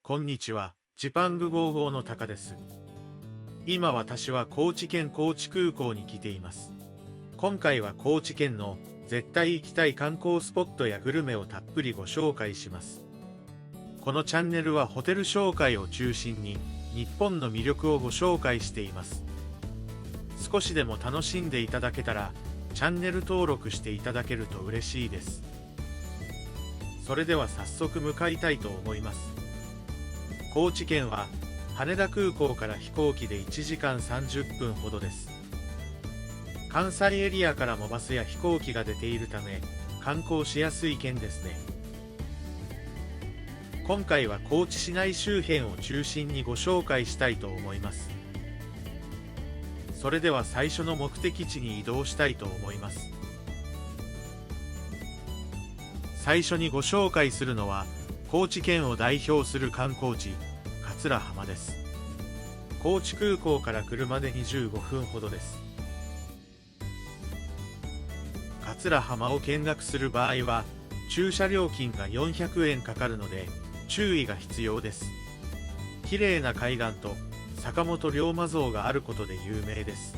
こんにちは、ジパング55のタカです。今私は高知県高知空港に来ています。今回は高知県の絶対行きたい観光スポットやグルメをたっぷりご紹介します。このチャンネルはホテル紹介を中心に日本の魅力をご紹介しています。少しでも楽しんでいただけたらチャンネル登録していただけると嬉しいです。それでは早速向かいたいと思います。高知県は羽田空港から飛行機で1時間30分ほどです。関西エリアからもバスや飛行機が出ているため観光しやすい県ですね。今回は高知市内周辺を中心にご紹介したいと思います。それでは最初の目的地に移動したいと思います。最初にご紹介するのは高知県を代表する観光地桂浜です。高知空港から車で25分ほどです。桂浜を見学する場合は駐車料金が400円かかるので注意が必要です。綺麗な海岸と坂本龍馬像があることで有名です。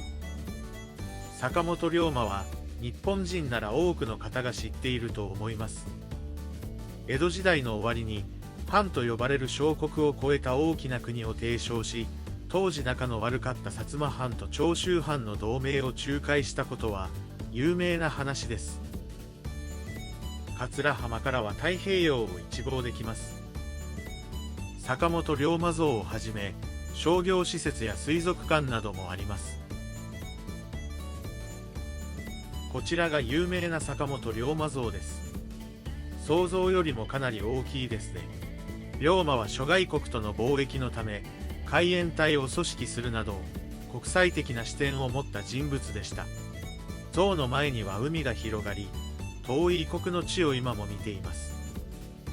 坂本龍馬は日本人なら多くの方が知っていると思います。江戸時代の終わりに藩と呼ばれる小国を超えた大きな国を提唱し、当時仲の悪かった薩摩藩と長州藩の同盟を仲介したことは有名な話です。桂浜からは太平洋を一望できます。坂本龍馬像をはじめ商業施設や水族館などもあります。こちらが有名な坂本龍馬像です。想像よりもかなり大きいですね。龍馬は諸外国との貿易のため海援隊を組織するなど国際的な視点を持った人物でした。像の前には海が広がり、遠い異国の地を今も見ています。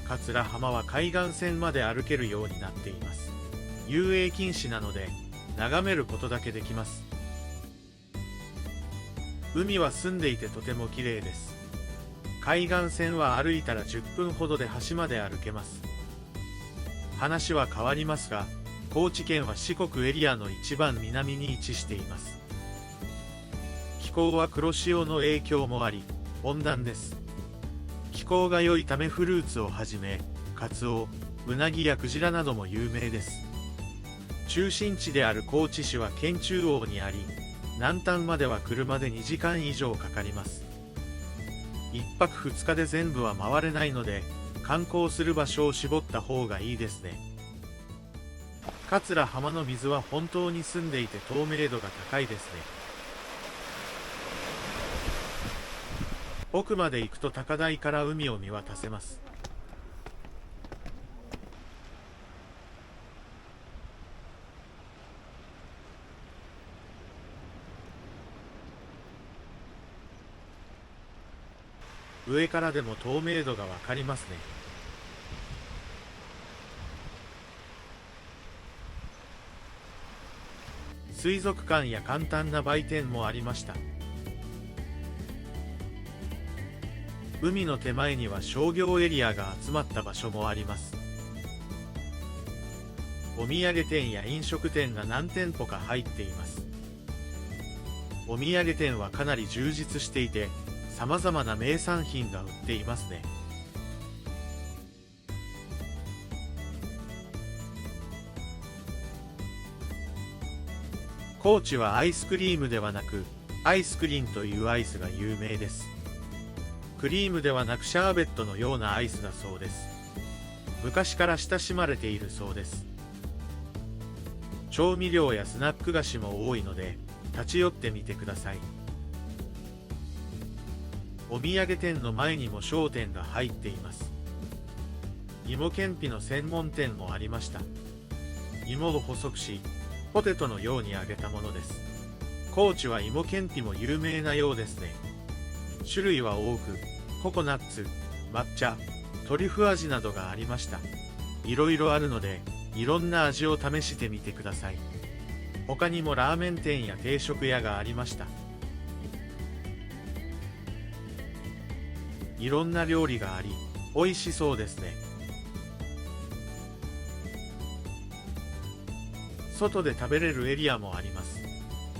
桂浜は海岸線まで歩けるようになっています。遊泳禁止なので眺めることだけできます。海は澄んでいてとても綺麗です。海岸線は歩いたら10分ほどで端まで歩けます。話は変わりますが、高知県は四国エリアの一番南に位置しています。気候は黒潮の影響もあり、温暖です。気候が良いためフルーツをはじめ、カツオ、ウナギやクジラなども有名です。中心地である高知市は県中央にあり、南端までは車で2時間以上かかります。1泊2日で全部は回れないので、観光する場所を絞った方がいいですね。桂浜の水は本当に澄んでいて透明度が高いですね。奥まで行くと高台から海を見渡せます。上からでも透明度がわかりますね。水族館や簡単な売店もありました。海の手前には商業エリアが集まった場所もあります。お土産店や飲食店が何店舗か入っています。お土産店はかなり充実していて、様々な名産品が売っていますね。高知はアイスクリームではなくアイスクリンというアイスが有名です。クリームではなくシャーベットのようなアイスだそうです。昔から親しまれているそうです。調味料やスナック菓子も多いので立ち寄ってみてください。お土産店の前にも商店が入っています。芋けんぴの専門店もありました。芋を細くしポテトのように揚げたものです。高知は芋けんぴも有名なようですね。種類は多く、ココナッツ、抹茶、トリュフ味などがありました。いろいろあるので、いろんな味を試してみてください。他にもラーメン店や定食屋がありました。いろんな料理があり、美味しそうですね。外で食べれるエリアもあります。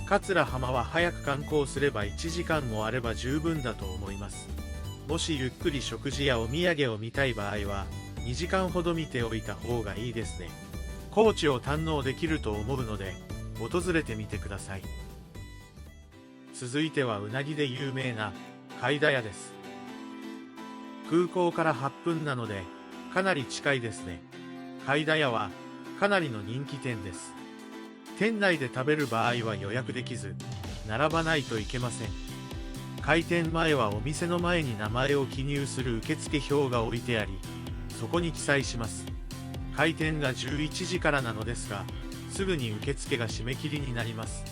桂浜は早く観光すれば1時間もあれば十分だと思います。もしゆっくり食事やお土産を見たい場合は、2時間ほど見ておいた方がいいですね。高知を堪能できると思うので、訪れてみてください。続いてはうなぎで有名な海田屋です。空港から8分なので、かなり近いですね。海田屋はかなりの人気店です。店内で食べる場合は予約できず、並ばないといけません。開店前はお店の前に名前を記入する受付表が置いてあり、そこに記載します。開店が11時からなのですが、すぐに受付が締め切りになります。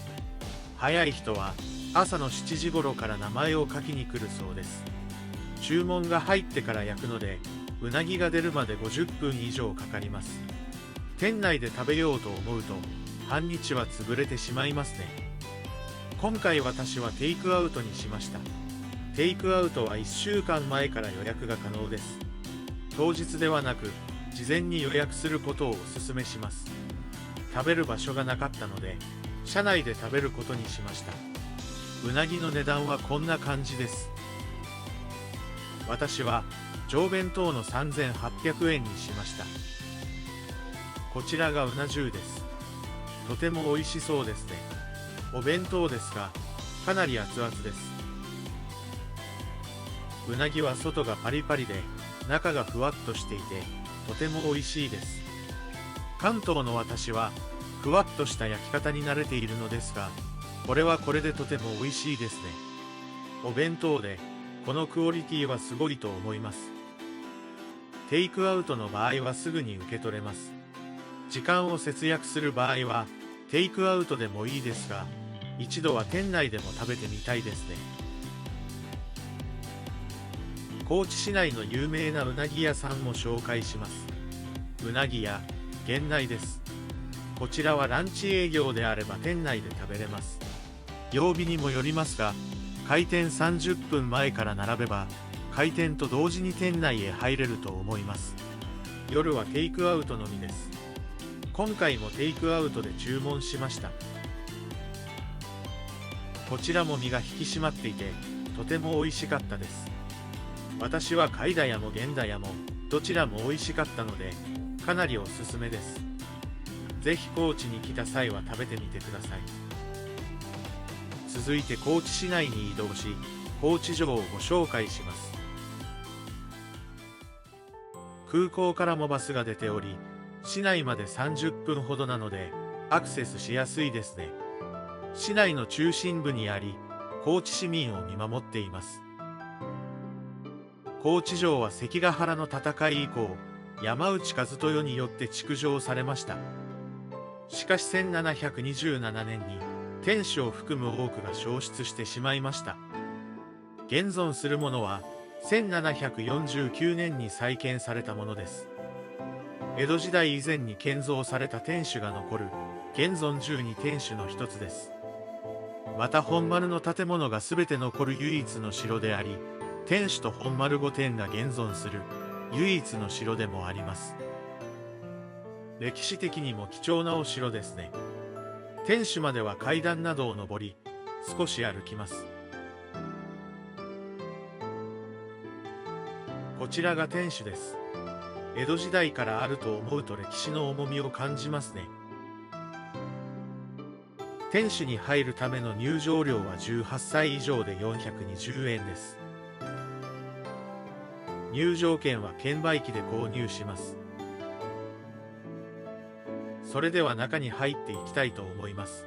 早い人は朝の7時頃から名前を書きに来るそうです。注文が入ってから焼くので、うなぎが出るまで50分以上かかります。店内で食べようと思うと、半日は潰れてしまいますね。今回私はテイクアウトにしました。テイクアウトは1週間前から予約が可能です。当日ではなく、事前に予約することをお勧めします。食べる場所がなかったので、車内で食べることにしました。うなぎの値段はこんな感じです。私は上弁当の3800円にしました。こちらがうな重です。とても美味しそうですね。お弁当ですが、かなり熱々です。うなぎは外がパリパリで、中がふわっとしていて、とても美味しいです。関東の私は、ふわっとした焼き方に慣れているのですが、これはこれでとても美味しいですね。お弁当で、このクオリティはすごいと思います。テイクアウトの場合はすぐに受け取れます。時間を節約する場合は、テイクアウトでもいいですが、一度は店内でも食べてみたいですね。高知市内の有名なうなぎ屋さんも紹介します。うなぎ屋源内です。こちらはランチ営業であれば店内で食べれます。曜日にもよりますが、開店30分前から並べば、開店と同時に店内へ入れると思います。夜はテイクアウトのみです。今回もテイクアウトで注文しました。こちらも身が引き締まっていて、とても美味しかったです。私は海田屋も源田屋も、どちらも美味しかったので、かなりおすすめです。ぜひ高知に来た際は食べてみてください。続いて高知市内に移動し、高知城をご紹介します。空港からもバスが出ており、市内まで30分ほどなので、アクセスしやすいですね。市内の中心部にあり、高知市民を見守っています。高知城は関ヶ原の戦い以降、山内一豊によって築城されました。しかし1727年に、天守を含む多くが焼失してしまいました。現存するものは、1749年に再建されたものです。江戸時代以前に建造された天守が残る、現存12天守の一つです。また本丸の建物が全て残る唯一の城であり、天守と本丸御殿が現存する唯一の城でもあります。歴史的にも貴重なお城ですね。天守までは階段などを登り、少し歩きます。こちらが天守です。江戸時代からあると思うと歴史の重みを感じますね。天守に入るための入場料は18歳以上で420円です。入場券は券売機で購入します。それでは中に入っていきたいと思います。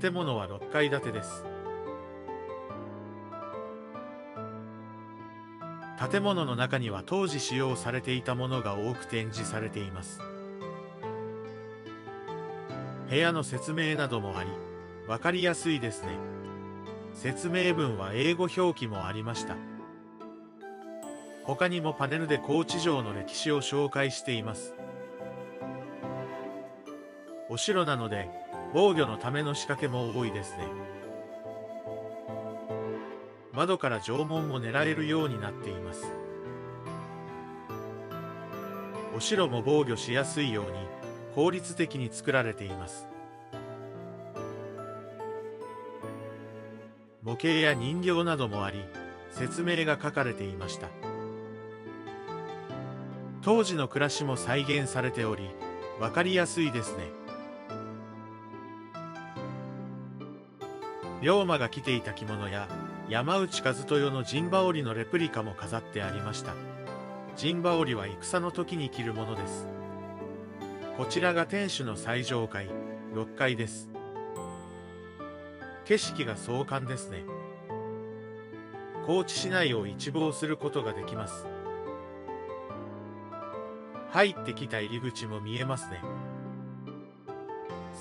建物は6階建てです。建物の中には当時使用されていたものが多く展示されています。部屋の説明などもあり、わかりやすいですね。説明文は英語表記もありました。他にもパネルで高知城の歴史を紹介しています。お城なので、防御のための仕掛けも多いですね。窓から城門も狙えるようになっています。おお城も防御しやすいように効率的に作られています。模型や人形などもあり、説明が書かれていました。当時の暮らしも再現されており、わかりやすいですね。龍馬が着ていた着物や山内和豊の陣羽織のレプリカも飾ってありました。陣羽織は戦の時に着るものです。こちらが天守の最上階、6階です。景色が壮観ですね。高知市内を一望することができます。入ってきた入り口も見えますね。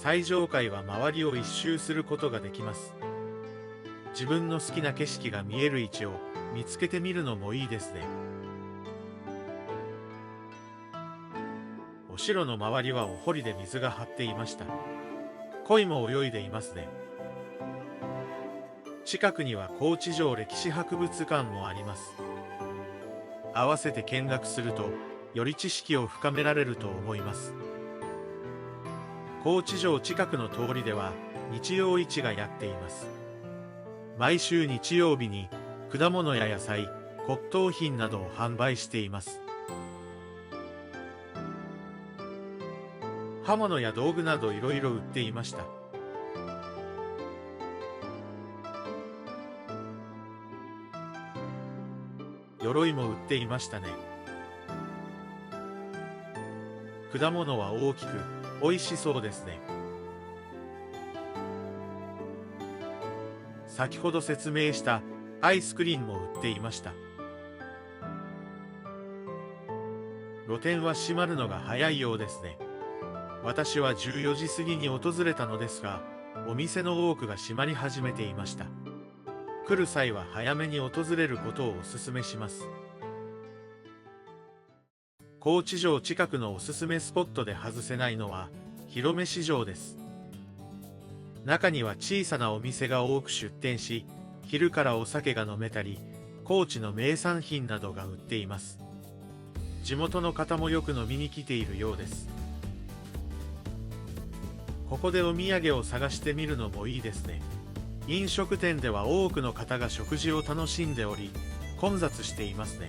最上階は周りを一周することができます。自分の好きな景色が見える位置を見つけてみるのもいいですね。お城の周りはお堀で水が張っていました。鯉も泳いでいますね。近くには高知城歴史博物館もあります。合わせて見学するとより知識を深められると思います。高知城近くの通りでは日曜市がやっています。毎週日曜日に果物や野菜、骨董品などを販売しています。刃物や道具などいろいろ売っていました。鎧も売っていましたね。果物は大きく美味しそうですね。先ほど説明したアイスクリームも売っていました。露店は閉まるのが早いようですね。私は14時過ぎに訪れたのですが、お店の多くが閉まり始めていました。来る際は早めに訪れることをお勧めします。高知城近くのおすすめスポットで外せないのは広め市場です。中には小さなお店が多く出店し、昼からお酒が飲めたり、高知の名産品などが売っています。地元の方もよく飲みに来ているようです。ここでお土産を探してみるのもいいですね。飲食店では多くの方が食事を楽しんでおり、混雑していますね。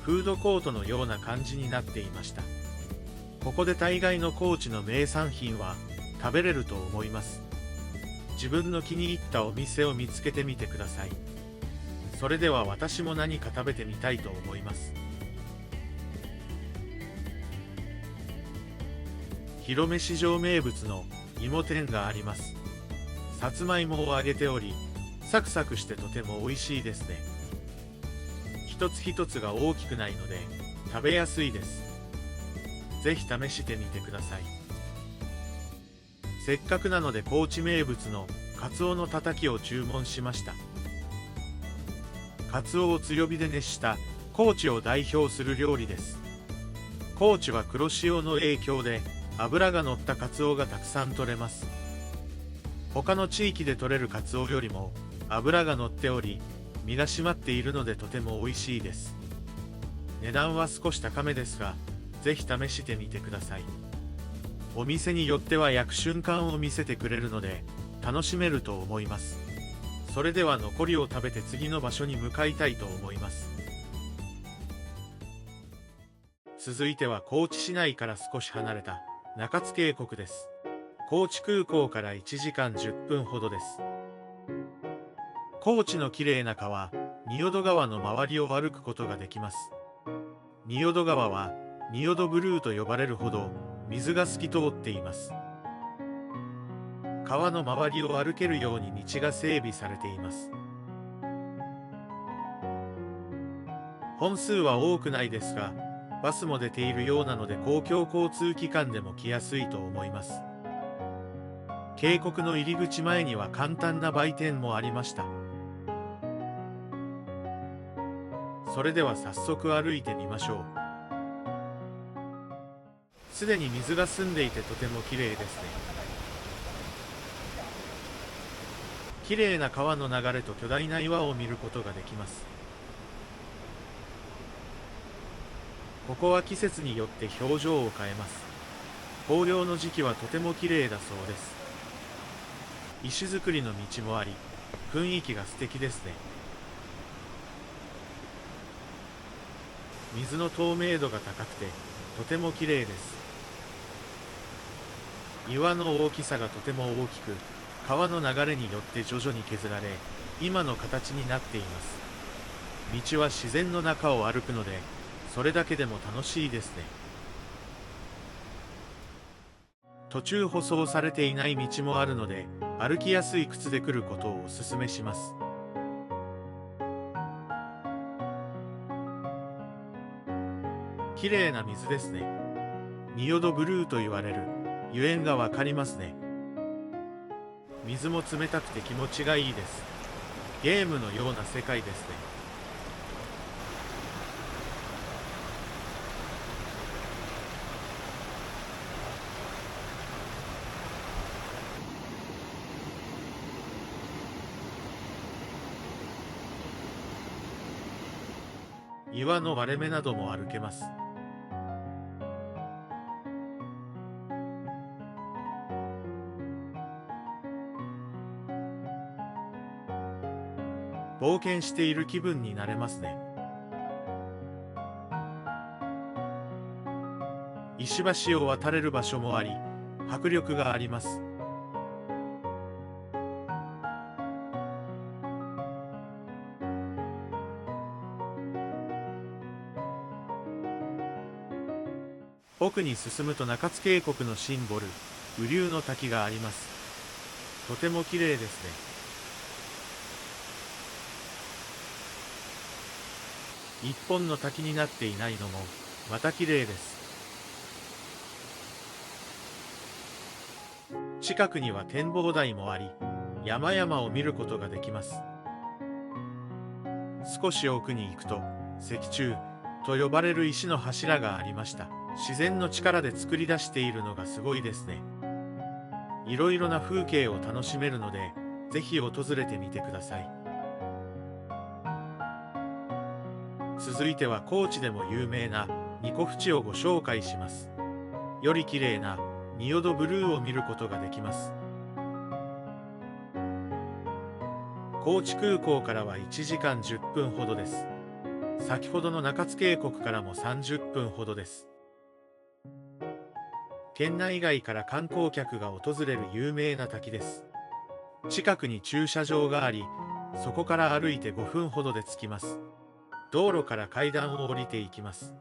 フードコートのような感じになっていました。ここで大概の高知の名産品は食べれると思います。自分の気に入ったお店を見つけてみてください。それでは私も何か食べてみたいと思います。広め市場名物の芋店があります。さつまいもを揚げており、サクサクしてとても美味しいですね。一つ一つが大きくないので食べやすいです。ぜひ試してみてください。せっかくなので高知名物のカツオのたたきを注文しました。カツオを強火で熱した高知を代表する料理です。高知は黒潮の影響で脂が乗ったカツオがたくさん取れます。他の地域で取れるカツオよりも脂が乗っており、身が締まっているのでとても美味しいです。値段は少し高めですが、ぜひ試してみてください。お店によっては焼く瞬間を見せてくれるので楽しめると思います。それでは残りを食べて次の場所に向かいたいと思います。続いては高知市内から少し離れた中津渓谷です。高知空港から1時間10分ほどです。高知のきれいな川、仁淀川の周りを歩くことができます。仁淀川は仁淀ブルーと呼ばれるほど水が透き通っています。川の周りを歩けるように道が整備されています。本数は多くないですが、バスも出ているようなので公共交通機関でも来やすいと思います。渓谷の入り口前には簡単な売店もありました。それでは早速歩いてみましょう。すでに水が澄んでいてとても綺麗ですね。綺麗な川の流れと巨大な岩を見ることができます。ここは季節によって表情を変えます。紅葉の時期はとても綺麗だそうです。石造りの道もあり、雰囲気が素敵ですね。水の透明度が高くてとても綺麗です。岩の大きさがとても大きく、川の流れによって徐々に削られ、今の形になっています。道は自然の中を歩くので、それだけでも楽しいですね。途中舗装されていない道もあるので、歩きやすい靴で来ることをお勧めします。綺麗な水ですね。仁淀ブルーと言われるゆえんがわかりますね。水も冷たくて気持ちがいいです。ゲームのような世界ですね。岩の割れ目なども歩けます。冒険している気分になれますね。石橋を渡れる場所もあり、迫力があります。奥に進むと中津渓谷のシンボル、雨竜の滝があります。とても綺麗ですね。一本の滝になっていないのもまた綺麗です。近くには展望台もあり、山々を見ることができます。少し奥に行くと石柱と呼ばれる石の柱がありました。自然の力で作り出しているのがすごいですね。いろいろな風景を楽しめるので、ぜひ訪れてみてください。続いては高知でも有名なニコ淵をご紹介します。より綺麗な仁淀ブルーを見ることができます。高知空港からは1時間10分ほどです。先ほどの中津渓谷からも30分ほどです。県内外から観光客が訪れる有名な滝です。近くに駐車場があり、そこから歩いて5分ほどで着きます。道路から階段を降りていきます。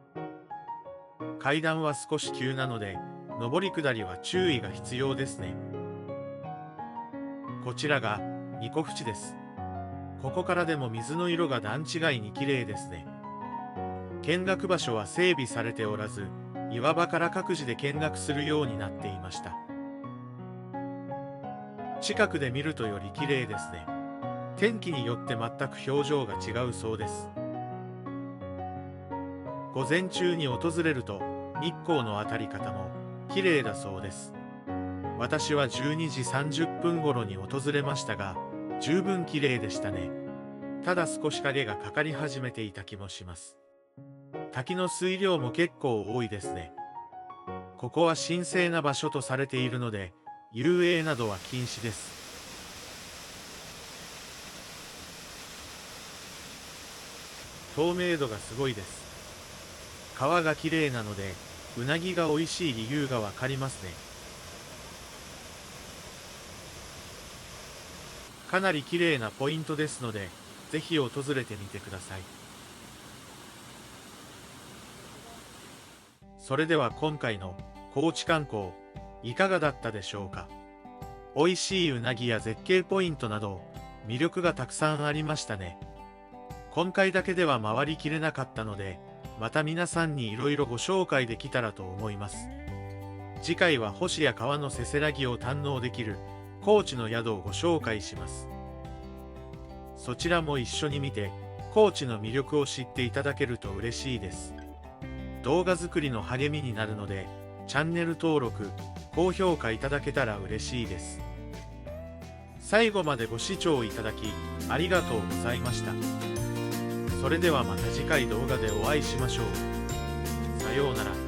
階段は少し急なので、上り下りは注意が必要ですね。こちらがニコ淵です。ここからでも水の色が段違いに綺麗ですね。見学場所は整備されておらず、岩場から各自で見学するようになっていました。近くで見るとより綺麗ですね。天気によって全く表情が違うそうです。午前中に訪れると日光の当たり方も綺麗だそうです。私は12時30分頃に訪れましたが、十分綺麗でしたね。ただ少し影がかかり始めていた気もします。滝の水量も結構多いですね。ここは神聖な場所とされているので、遊泳などは禁止です。透明度がすごいです。川が綺麗なので、うなぎが美味しい理由がわかりますね。かなり綺麗なポイントですので、ぜひ訪れてみてください。それでは今回の高知観光、いかがだったでしょうか。美味しいうなぎや絶景ポイントなど、魅力がたくさんありましたね。今回だけでは回りきれなかったので、また皆さんにいろいろご紹介できたらと思います。次回は星や川のせせらぎを堪能できる高知の宿をご紹介します。そちらも一緒に見て、高知の魅力を知っていただけると嬉しいです。動画作りの励みになるので、チャンネル登録、高評価いただけたら嬉しいです。最後までご視聴いただき、ありがとうございました。それではまた次回動画でお会いしましょう。ようなら